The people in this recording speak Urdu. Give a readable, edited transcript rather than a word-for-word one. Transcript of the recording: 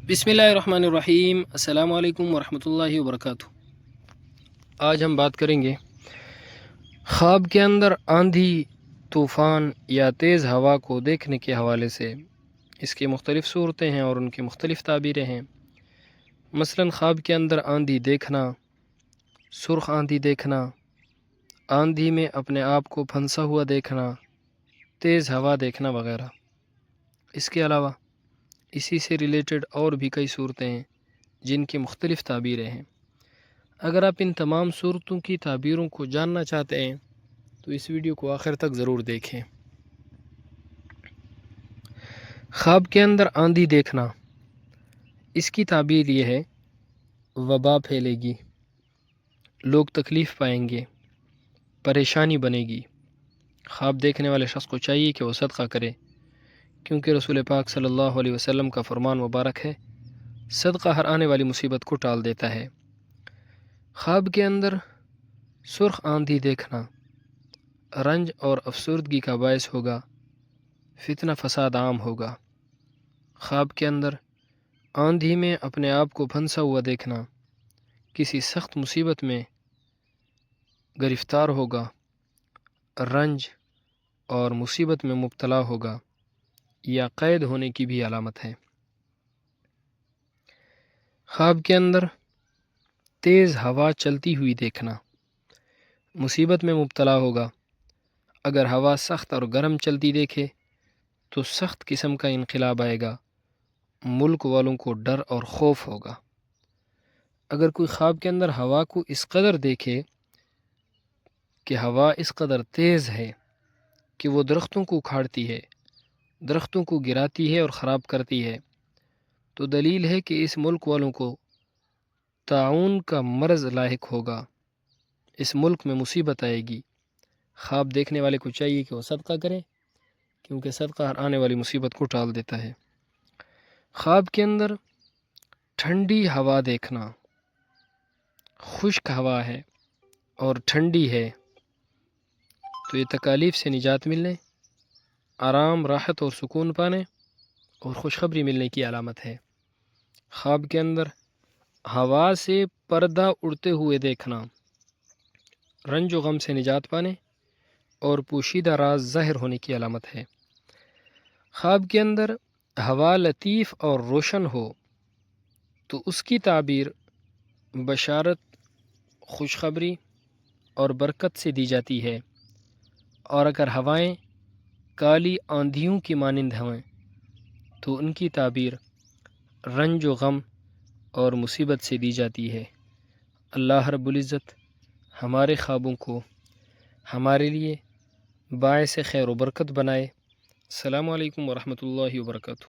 بسم اللہ الرحمن الرحیم۔ السلام علیکم ورحمۃ اللہ وبرکاتہ۔ آج ہم بات کریں گے خواب کے اندر آندھی، طوفان یا تیز ہوا کو دیکھنے کے حوالے سے۔ اس کی مختلف صورتیں ہیں اور ان کی مختلف تعبیریں ہیں۔ مثلا خواب کے اندر آندھی دیکھنا، سرخ آندھی دیکھنا، آندھی میں اپنے آپ کو پھنسا ہوا دیکھنا، تیز ہوا دیکھنا وغیرہ۔ اس کے علاوہ اسی سے ریلیٹڈ اور بھی کئی صورتیں ہیں جن کی مختلف تعبیریں ہیں۔ اگر آپ ان تمام صورتوں کی تعبیروں کو جاننا چاہتے ہیں تو اس ویڈیو کو آخر تک ضرور دیکھیں۔ خواب کے اندر آندھی دیکھنا، اس کی تعبیر یہ ہے: وبا پھیلے گی، لوگ تکلیف پائیں گے، پریشانی بنے گی۔ خواب دیکھنے والے شخص کو چاہیے کہ وہ صدقہ کرے، کیونکہ رسول پاک صلی اللہ علیہ وسلم کا فرمان مبارک ہے، صدقہ ہر آنے والی مصیبت کو ٹال دیتا ہے۔ خواب کے اندر سرخ آندھی دیکھنا رنج اور افسردگی کا باعث ہوگا، فتنہ فساد عام ہوگا۔ خواب کے اندر آندھی میں اپنے آپ کو پھنسا ہوا دیکھنا کسی سخت مصیبت میں گرفتار ہوگا، رنج اور مصیبت میں مبتلا ہوگا یا قید ہونے کی بھی علامت ہے۔ خواب کے اندر تیز ہوا چلتی ہوئی دیکھنا مصیبت میں مبتلا ہوگا۔ اگر ہوا سخت اور گرم چلتی دیکھے تو سخت قسم کا انقلاب آئے گا، ملک والوں کو ڈر اور خوف ہوگا۔ اگر کوئی خواب کے اندر ہوا کو اس قدر دیکھے کہ ہوا اس قدر تیز ہے کہ وہ درختوں کو اکھاڑتی ہے، درختوں کو گراتی ہے اور خراب کرتی ہے، تو دلیل ہے کہ اس ملک والوں کو طاعون کا مرض لاحق ہوگا، اس ملک میں مصیبت آئے گی۔ خواب دیکھنے والے کو چاہیے کہ وہ صدقہ کرے، کیونکہ صدقہ ہر آنے والی مصیبت کو ٹال دیتا ہے۔ خواب کے اندر ٹھنڈی ہوا دیکھنا، خشک ہوا ہے اور ٹھنڈی ہے تو یہ تکالیف سے نجات ملنے، آرام، راحت اور سکون پانے اور خوشخبری ملنے کی علامت ہے۔ خواب کے اندر ہوا سے پردہ اڑتے ہوئے دیکھنا رنج و غم سے نجات پانے اور پوشیدہ راز ظاہر ہونے کی علامت ہے۔ خواب کے اندر ہوا لطیف اور روشن ہو تو اس کی تعبیر بشارت، خوشخبری اور برکت سے دی جاتی ہے، اور اگر ہوائیں کالی آندھیوں کی مانند ہوں تو ان کی تعبیر رنج و غم اور مصیبت سے دی جاتی ہے۔ اللہ رب العزت ہمارے خوابوں کو ہمارے لیے باعث خیر و برکت بنائے۔ السلام علیکم ورحمۃ اللہ وبرکاتہ۔